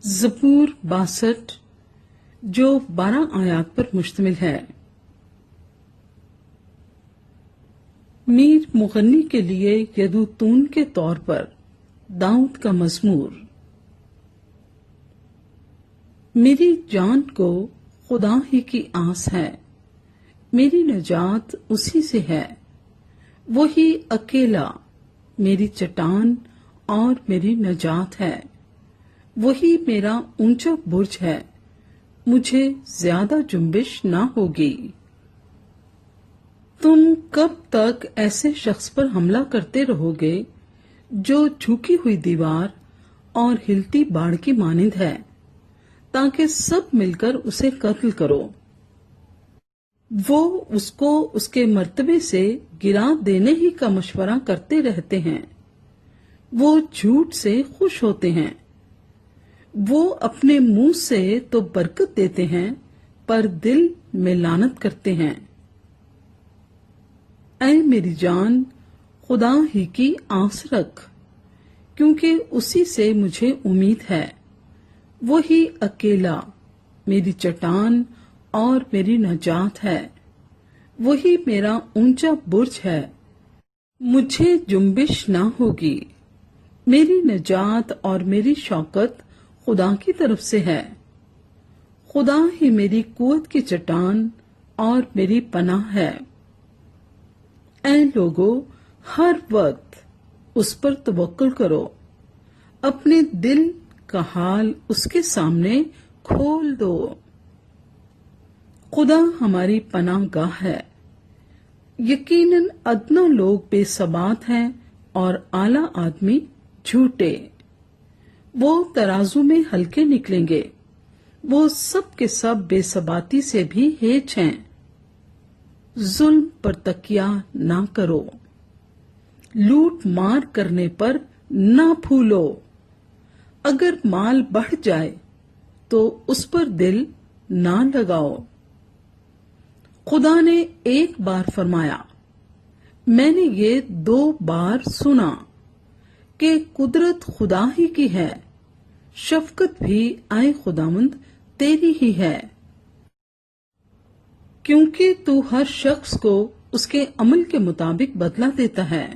زبور 62 جو 12 آیات پر مشتمل ہے۔ میر مغنی کے لیے یدوتون کے طور پر داؤد کا مزمور۔ میری جان کو خدا ہی کی آس ہے، میری نجات اسی سے ہے، وہی اکیلا میری چٹان اور میری نجات ہے، وہی میرا اونچا برج ہے، مجھے زیادہ جنبش نہ ہوگی۔ تم کب تک ایسے شخص پر حملہ کرتے رہو گے جو جھکی ہوئی دیوار اور ہلتی باڑ کی مانند ہے، تاکہ سب مل کر اسے قتل کرو۔ وہ اس کو اس کے مرتبے سے گرا دینے ہی کا مشورہ کرتے رہتے ہیں، وہ جھوٹ سے خوش ہوتے ہیں، وہ اپنے منہ سے تو برکت دیتے ہیں پر دل میں لعنت کرتے ہیں۔ اے میری جان، خدا ہی کی آس رکھ، کیونکہ اسی سے مجھے امید ہے، وہی اکیلا میری چٹان اور میری نجات ہے، وہی میرا اونچا برج ہے، مجھے جنبش نہ ہوگی۔ میری نجات اور میری شوکت خدا کی طرف سے ہے، خدا ہی میری قوت کی چٹان اور میری پناہ ہے۔ اے لوگو، ہر وقت اس پر توکل کرو، اپنے دل کا حال اس کے سامنے کھول دو۔ خدا ہماری پناہ گاہ ہے۔ یقیناً ادنا لوگ بے ثبات ہیں اور اعلی آدمی جھوٹے، وہ ترازو میں ہلکے نکلیں گے، وہ سب کے سب بے ثباتی سے بھی ہیچ ہیں۔ ظلم پر تکیہ نہ کرو، لوٹ مار کرنے پر نہ پھولو۔ اگر مال بڑھ جائے تو اس پر دل نہ لگاؤ۔ خدا نے ایک بار فرمایا، میں نے یہ 2 بار سنا کہ قدرت خدا ہی کی ہے، شفقت بھی اے خداوند تیری ہی ہے، کیونکہ تو ہر شخص کو اس کے عمل کے مطابق بدلہ دیتا ہے۔